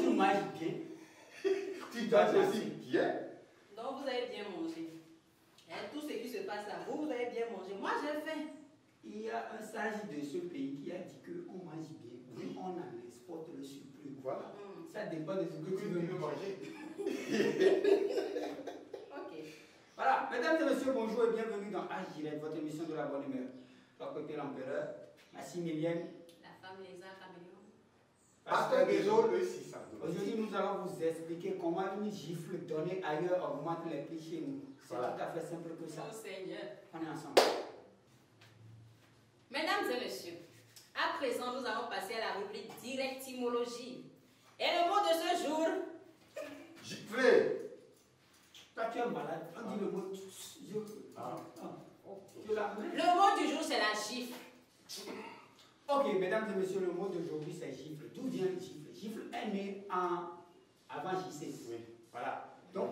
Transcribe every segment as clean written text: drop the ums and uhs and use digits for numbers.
tu manges bien, tu dois aussi bien. Donc vous avez bien mangé. Et tout ce qui se passe là, vous avez bien mangé. Moi j'ai faim. il y a un sage de ce pays qui a dit qu'on mange bien, oui, on en exporte le surplus. Voilà. Ça dépend de ce que tu veux manger. Ok. Voilà, mesdames et messieurs, bonjour et bienvenue dans H Direct, votre émission de la bonne humeur. À côté l'empereur, Massimilienne, La femme lézard caméléon. Pasteur Guézo, le 600. Aujourd'hui, nous allons vous expliquer comment une gifle donnée ailleurs augmente les prix chez nous. C'est Voilà. tout à fait simple que ça. Oh Seigneur. On est ensemble. Mesdames et messieurs, à présent nous allons passer à la rubrique directimologie. Et le mot de ce jour, Gifler. Toi, tu es malade. On dit le mot. Tu l'as mis? le mot du jour c'est la gifle. Ok, mesdames et messieurs, le mot d'aujourd'hui c'est gifle. D'où vient gifle? Gifle est né avant JC. Oui. Voilà. Donc,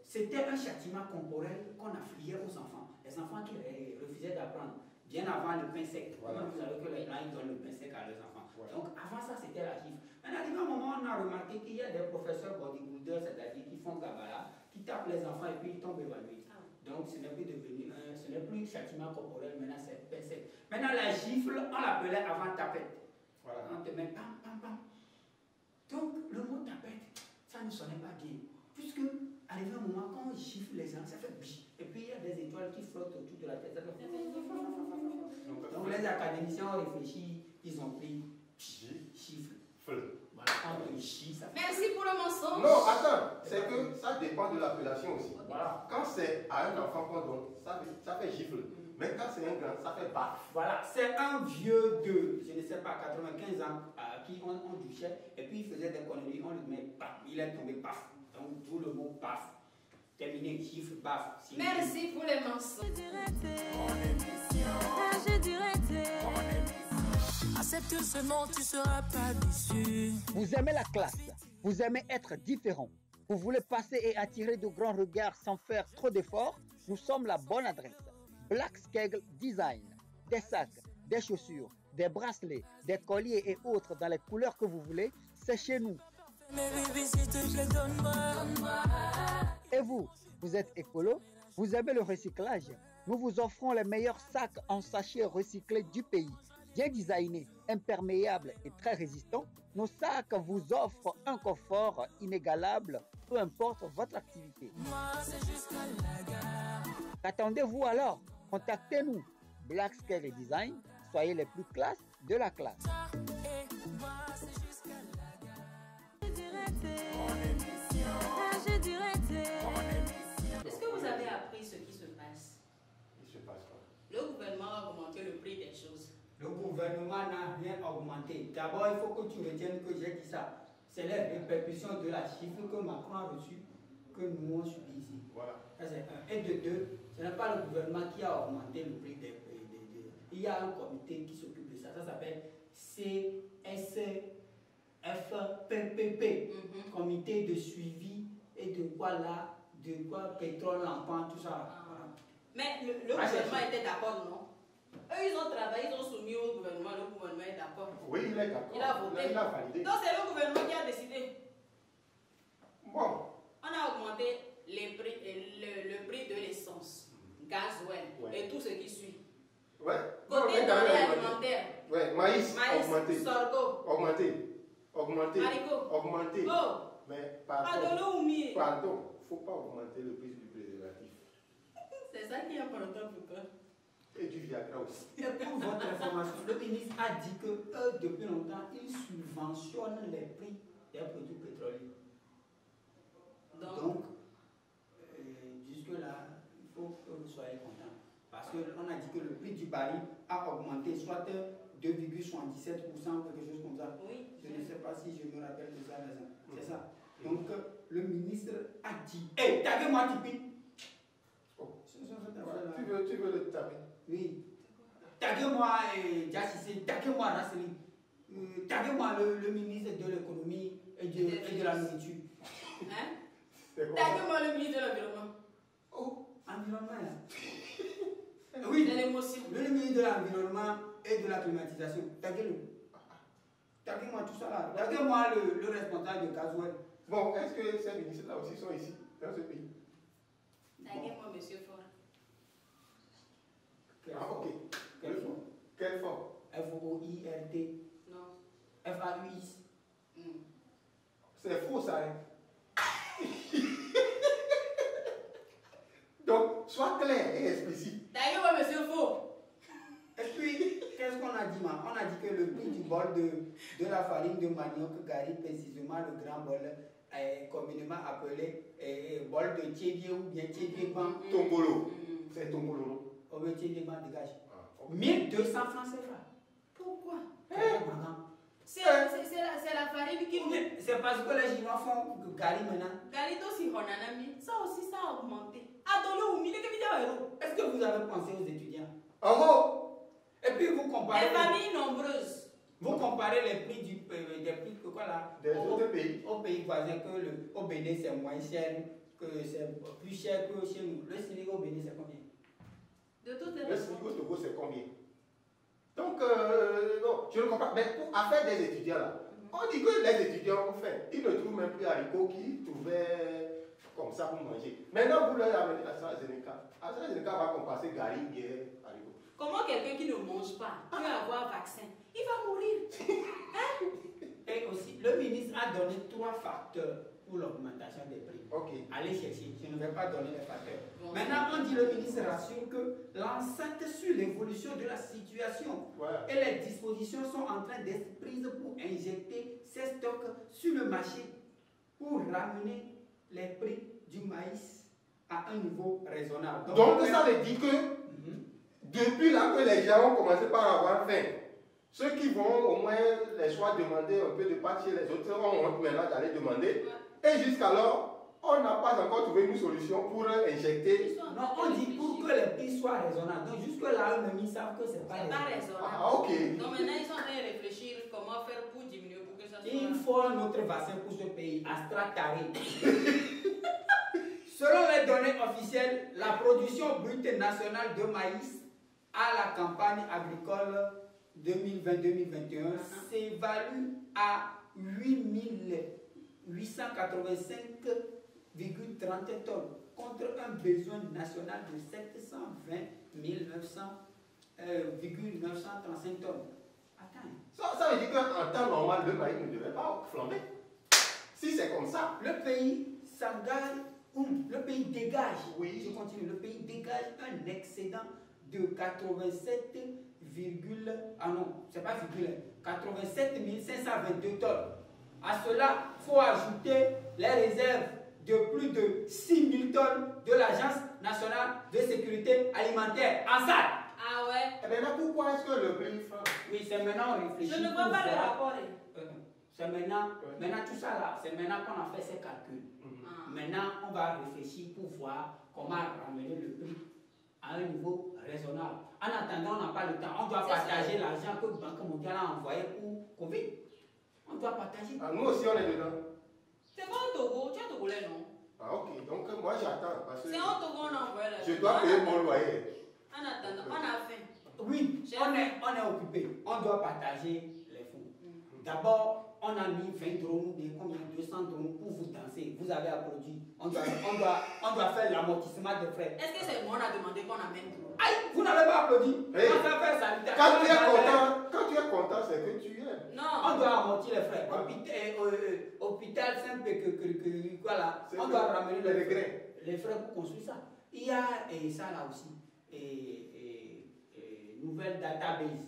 c'était un châtiment corporel qu'on affligeait aux enfants. Les enfants qui refusaient d'apprendre. Bien avant le pain sec. Voilà. Vous savez que les gens ils donnent le pain sec à leurs enfants. Ouais. Donc, avant ça, c'était la gifle. Maintenant, arrivé un moment, on a remarqué qu'il y a des professeurs bodybuilders, c'est-à-dire qui font gabala, qui tapent les enfants et puis ils tombent évanouis. Donc, ce n'est plus devenu ce n'est plus châtiment corporel, maintenant c'est pain sec. Maintenant, la gifle, on l'appelait avant tapette. Voilà. On te met pam, pam, pam. Donc, le mot tapette, ça ne sonnait pas bien. Puisque, arrivé un moment, quand on gifle les gens, ça fait biche. Et puis, il y a des étoiles qui flottent autour de la tête. Ça fait... Donc, les académiciens ont réfléchi, ils ont pris gifle. Voilà, quand on chie, ça fait... Merci pour le mensonge. Non, attends, c'est que ça dépend de l'appellation aussi. Voilà. Quand c'est à un enfant qu'on donne, ça fait gifle. Mais quand c'est un grand, ça fait baffe. Voilà, c'est un vieux de, je ne sais pas, 95 ans, à qui on duchait, et puis il faisait des conneries, on lui met paf, il est tombé paf. Donc, tout le mot paf. Terminé, gifle, paf. Merci pour les mensonges. Accepte seulement, tu seras pas déçu. Vous aimez la classe, vous aimez être différent, vous voulez passer et attirer de grands regards sans faire trop d'efforts, nous sommes la bonne adresse. Black Skegel Design, des sacs, des chaussures, des bracelets, des colliers et autres dans les couleurs que vous voulez, c'est chez nous. Mais baby, s'il te plaît, donne-moi. Et vous, vous êtes écolo, vous aimez le recyclage, nous vous offrons les meilleurs sacs en sachet recyclés du pays. Bien designés, imperméables et très résistants, nos sacs vous offrent un confort inégalable, peu importe votre activité. Moi, c'est jusqu'à la gare. Qu'attendez-vous alors? Contactez-nous. Black Skegel Design, soyez les plus classes de la classe. Et moi, c'est jusqu'à la gare. Est-ce que vous avez appris ce qui se passe? Il se passe quoi? Le gouvernement a augmenté le prix des choses. Le gouvernement n'a rien augmenté. D'abord, il faut que tu retiennes que j'ai dit ça. C'est les répercussions de la gifle que Macron a reçue, que nous on subit ici. Voilà. Ça, c'est un. Et de deux, ce n'est pas le gouvernement qui a augmenté le prix des. Il y a un comité qui s'occupe de ça. Ça s'appelle CSFPPP, Comité de suivi et de quoi là, de quoi pétrole, l'emploi, tout ça. Voilà. Mais le gouvernement était d'accord, non? Eux, ils ont travaillé, ils ont soumis au gouvernement, le gouvernement est d'accord. Oui, il est d'accord. Il a voté. Il a validé. Donc c'est le gouvernement qui a décidé. Bon. On a augmenté le prix de l'essence, gasoil et tout ce qui suit. Ouais. Côté denrées alimentaires. Ouais, maïs, augmenté. sorgho, Augmenté. haricot. Augmenté. Oh, Mais pardon, il faut pas augmenter le prix du préservatif. C'est ça qui est important pour toi. Et du Viagra aussi. Et pour votre information, le ministre a dit que eux, depuis longtemps, ils subventionnent les prix des produits pétroliers. Donc jusque-là, il faut que vous soyez contents. Parce qu'on a dit que le prix du baril a augmenté, soit 2,77% ou quelque chose comme ça. Oui. Je ne sais pas si je me rappelle de ça. C'est ça. Donc, le ministre a dit: hé, taguez-moi, Tipi. Oh. Tu veux le taper? Oui. Taguez-moi, Jassissé, taguez-moi, Rasseli. Taguez-moi le ministre de l'économie et de la nourriture. Hein? Taguez-moi le ministre de l'Environnement. Oh, environnement oui, C'est l'émotion. le ministre de l'Environnement et de la climatisation. Taguez-le. Taguez-moi tout ça là. Taguez-moi le responsable de Gasoil. Bon, est-ce que ces ministres-là aussi sont ici, dans ce pays? Taguez-moi, monsieur Fort. Ah, ok. Quel fond? Quel fond? F-O-I-R-T. Non. F-A-U-X. C'est faux, ça. Hein? Donc, sois clair et explicite. Taguez-moi, monsieur Fort. Et puis, qu'est-ce qu'on a dit, man? On a dit que le prix du bol de la farine de manioc gari, précisément le grand bol, est communément appelé bol de Tchédié ou bien Tchédié-Ban. Tombolo. C'est Tombolo, non? Oh, oui, Tchédié-Ban, dégage. Ah, ok. 1200 francs CFA. Pourquoi? C'est C'est la farine qui... c'est parce que les Chinois font gari maintenant. Galito si honanami, ça aussi ça a augmenté. Adolo ou mille que vidéo. Est-ce que vous avez pensé aux étudiants? En gros, Et puis vous comparez. Les familles nombreuses. Vous comparez les prix des prix que quoi là? des autres pays. Au pays voisin que au Bénin c'est moins cher, que c'est plus cher que chez nous. Le Sénégal au Bénin c'est combien? De toutes les Le façons. SMIC au Togo, c'est combien? Donc, non, je ne comprends pas. Mais pour affaire des étudiants là, on dit que les étudiants ont faim. Ils ne trouvent même plus haricots qu'ils trouvaient comme ça pour manger. Maintenant, vous leur amenez AstraZeneca. AstraZeneca va compenser gari, bière, haricots. Comment quelqu'un qui ne mange pas peut avoir vaccin? Il va mourir. Et aussi, le ministre a donné 3 facteurs pour l'augmentation des prix. Ok. Allez chercher, je ne vais pas donner les facteurs. Bon, Maintenant, on dit le ministre rassure que l'enceinte sur l'évolution de la situation Voilà. et les dispositions sont en train d'être prises pour injecter ces stocks sur le marché pour ramener les prix du maïs à un niveau raisonnable. Donc, ça veut dire que Mhm. depuis là que les gens ont commencé par avoir faim, ceux qui vont au moins les soirs demander un peu de pâtes chez les autres ont honte maintenant d'aller demander. Et jusqu'alors, on n'a pas encore trouvé une solution pour injecter. Non, on dit pour que les prix soient raisonnables. Donc jusque-là, eux-mêmes, ils savent que c'est pas c'est pas raisonnable. raisonnable. Ah, ok. Donc maintenant, ils sont en train de réfléchir comment faire pour diminuer, pour que ça soit... Il faut un autre vaccin pour ce pays, Astra Carré. Selon les données officielles, la production brute nationale de maïs à la campagne agricole 2020-2021 s'évalue à 885,30 tonnes contre un besoin national de 720,935 tonnes. Attends. Ça veut dire qu'en temps normal, le maïs ne devrait pas flamber. Si c'est comme ça, Le pays s'engage, le pays dégage, Oui. je continue, le pays dégage un excédent de 87, ah non, c'est pas virgule, 87 522 tonnes. À cela, il faut ajouter les réserves de plus de 6 000 tonnes de l'Agence nationale de sécurité alimentaire en salle. Ah ouais? eh bien, pourquoi est-ce que le prix flambe? Oui, c'est maintenant on réfléchit. Je ne vois pour pas le voir. rapport. C'est maintenant tout ça là, c'est maintenant qu'on a fait ces calculs. Ah. Maintenant, on va réfléchir pour voir comment ramener le prix à un niveau raisonnable. En attendant, on n'a pas le temps. On doit C'est partager l'argent que la Banque mondiale a envoyé pour Covid. On doit partager. Ah, nous aussi, on est dedans. C'est pas au Togo, tu es togolais, non? Ah, ok. Donc, moi, j'attends. Parce que C'est au Togo, on a envoyé la... je dois payer mon loyer. En attendant, on a faim. Oui, on est occupé. On doit partager les fonds. D'abord, on a mis 20 drones, bien combien, 200 drones pour vous danser. Vous avez applaudi. On doit faire l'amortissement des frais. Est-ce que c'est moi on a demandé qu'on amène tout? Aïe, vous n'avez pas applaudi. Hey. On va faire sanitaire. Quand tu es content, c'est que tu aimes. Non. On doit amortir les frais. Hôpital simple que voilà. C'est On que doit ramener les regrets. les frais pour construire ça. Il y a ça là aussi. Nouvelle database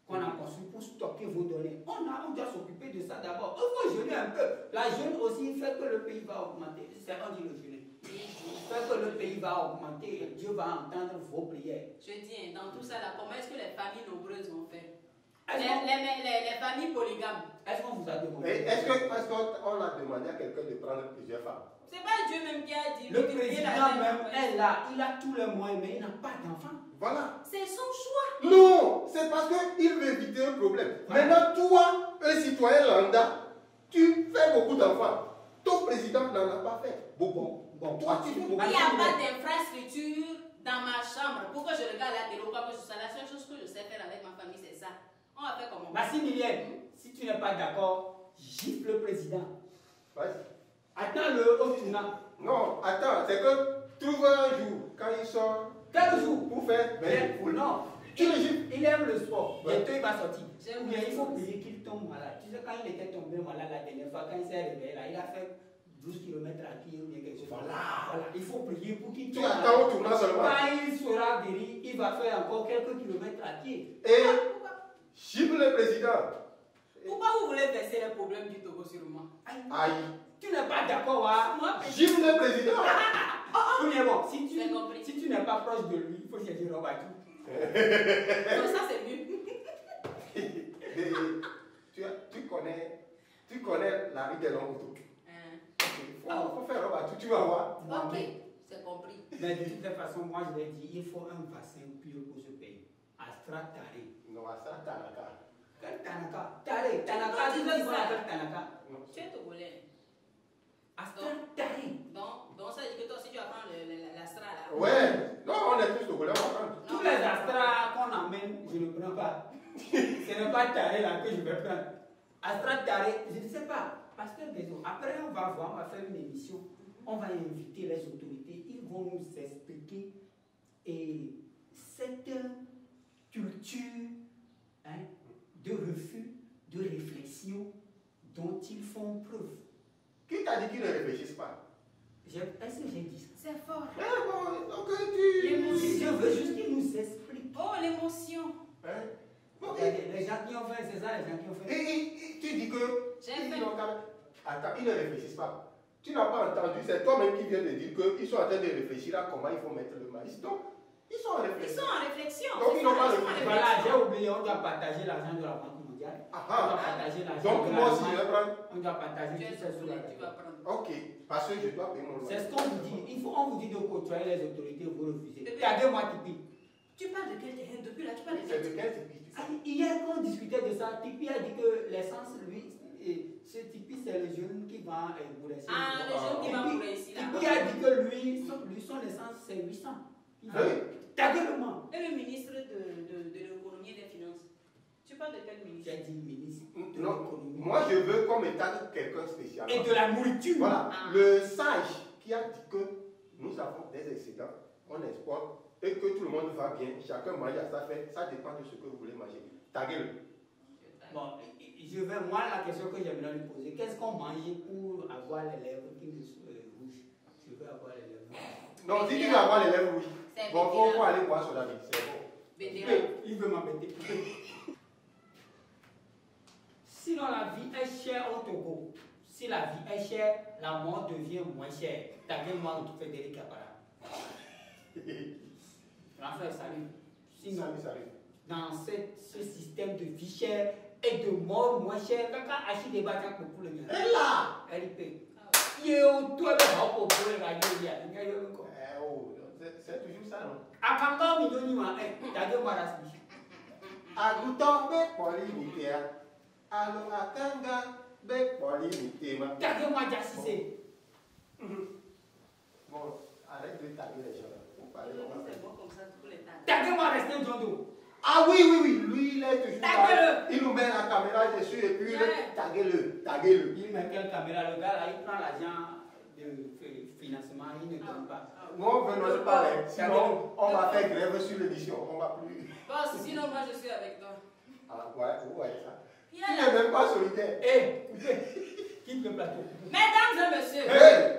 qu'on a construit pour stocker vos données. On doit s'occuper de ça d'abord. Il faut jeûner un peu. La jeûne aussi fait que le pays va augmenter. C'est on dit le jeûner. Fait que le pays va augmenter et Dieu va entendre vos prières. Je dis, dans tout ça, là, comment est-ce que les familles nombreuses vont faire? Est-ce Les familles polygames. qu'on vous a demandé? Est-ce qu'on a demandé à quelqu'un de prendre plusieurs femmes? C'est pas Dieu même qui a dit. Le multiplier la président terre. même est là, il a tous les moyens, mais il n'a pas d'enfant. Voilà. C'est son choix. Non, c'est parce qu'il veut éviter un problème. Maintenant, toi, un citoyen lambda, tu fais beaucoup d'enfants. Ton président n'en a pas fait. Bon. Toi, tu fais beaucoup. Il n'y a pas d'infrastructure dans ma chambre pour que je regarde la télé ou quoi que ce soit. La seule chose que je sais faire avec ma famille, c'est ça. On va faire comment? Maximilien, si tu n'es pas d'accord, gifle le président. Vas-y. Attends-le au tournant. Non, attends, c'est que trouve un jour, quand il sort, Quel jour? pour faire Non. Tu le gifles. Il aime le sport. Ouais. Bientôt il va sortir. J'aime Mais le il faut sport. payer qu'il tombe malade. Tu sais, quand il était tombé malade la dernière fois, quand il s'est réveillé là, il a fait 12 km à pied ou bien quelque chose. Voilà. Il faut prier pour qu'il Tu tombe attends malade. au tournant seulement. Quand il sera guéri, il va faire encore quelques kilomètres à pied. Et Pourquoi? gifle le président. Pourquoi vous voulez verser les problèmes du Togo sur moi? Aïe. Tu n'es pas d'accord, hein? Moi, Gifle le président. Mais bon, si J'ai compris. tu n'es pas proche de lui, il faut chercher Robatou. non, ça c'est mieux. Et tu connais la rue des longs couteaux. Il faut faire Robatou, tu vas voir. Ok, c'est compris. Mais de toute façon, moi je l'ai dit, il faut un vaccin pur pour ce pays. Astra Taré. Non, ça, t'as la carte. Quel Tanaka? Taré. Tanaka, tu tu veux dis qu'on ça? appelle Tanaka. Non. Tu es togolais. Astra Taré. Donc ça veut dire que toi aussi tu vas prendre l'astra là. Ouais. Non, on est tous togolais, on va prendre. Tous les Astra qu'on amène, je ne prends pas. Ce n'est pas Taré là que je vais prendre. Astra Taré, je ne sais pas. Pasteur Bézon, après on va voir, on va faire une émission. On va inviter les autorités. Ils vont nous expliquer cette culture de refus, de réflexion dont ils font preuve. Qui t'a dit qu'ils ne réfléchissent pas? Est-ce que j'ai dit ça? C'est fort. Eh bon, ok, tu. Je veux juste qu'ils nous expliquent. Oh, l'émotion. Hein? Bon, Les gens qui ont fait, c'est ça, les gens qui ont fait. et tu dis que. J'ai ils fait. n'ont qu'à- Attends, ils ne réfléchissent pas. Tu n'as pas entendu, c'est toi-même qui viens de dire qu'ils sont en train de réfléchir à comment il faut mettre le maïs. Donc, ils sont en Ils réflexion. sont en réflexion. Donc, ils n'ont pas Ils sont en réfléchi. Voilà, réflexion. j'ai oublié, on doit partager l'argent de la Banque mondiale. On doit partager l'argent Donc, de moi la aussi, je vais prendre. On doit partager Tu es tout ça sur la togolais, tu vas table. prendre. Ok, parce que je dois payer mon C'est loyer. ce qu'on vous dit. On vous dit de côtoyer les autorités, vous refusez. Bébé. Regardez-moi Tipeee. Tu parles de quel terrain? Depuis là, tu parles de C'est quel de quel type? Ah, hier, quand on discutait de ça, Tipeee a dit que l'essence, lui, ce Tipeee, c'est le jeune qui va pour essayer. Ah, le jeune qui va pour ici là. Tipeee a dit que lui, son essence, c'est 800. Il va. Oui. Taguement. Et le ministre de l'économie et des finances. Tu parles de quel ministre? J'ai dit ministre de Non, l'économie. moi je veux qu'on me tague quelqu'un spécial. Et de la nourriture. Voilà, Ah. le sage qui a dit que nous avons des excédents, on exporte et que tout le monde va bien, chacun mange à sa faim, ça dépend de ce que vous voulez manger. Taguez-le. Bon, je vais, moi, la question que j'aimerais lui poser, qu'est-ce qu'on mange pour avoir les lèvres qui me sont rouges? Je veux avoir les lèvres rouges. Non, si tu veux avoir les lèvres rouges, C'est bon, bénévole. faut aller voir son ami, c'est bon. Bénévole. Il veut m'embêter. Sinon, la vie est chère au Togo. Si la vie est chère, la mort devient moins chère. Taguez-moi au Frédéric Capara. Enfin, salut. Sinon, Salut. dans ce système de vie chère et de mort moins chère, quand on achète des bâtiments pour le gars, Et là LP. Yo, toi, le haut pour le gars, il y a un gars, encore. Oh, c'est toujours ça, non? Akanga million, taguez-moi la suite. Agutombe polimitea. Alo akanga be polimitema. Taguez-moi Jassissé. Bon, arrête de taguer les gens là. Faut parler Aujourd'hui, comme ça. c'est bon comme ça tous les temps. Taguez-moi Restin Jondo. Ah oui, lui il est toujours Taguez-le. là. Il nous met la caméra dessus et puis Ouais. taguez-le. Il met quelle caméra? Le gars là, il prend l'argent de financement, il ne donne pas. Nous on veut notre parler. Sinon, on va faire grève sur l'émission. On va plus. Boss, sinon moi je suis avec toi. Ah, ouais, ça. Tu Viens n'es là. même pas solidaire. Hé, quitte le plateau. Mesdames et messieurs, Hey!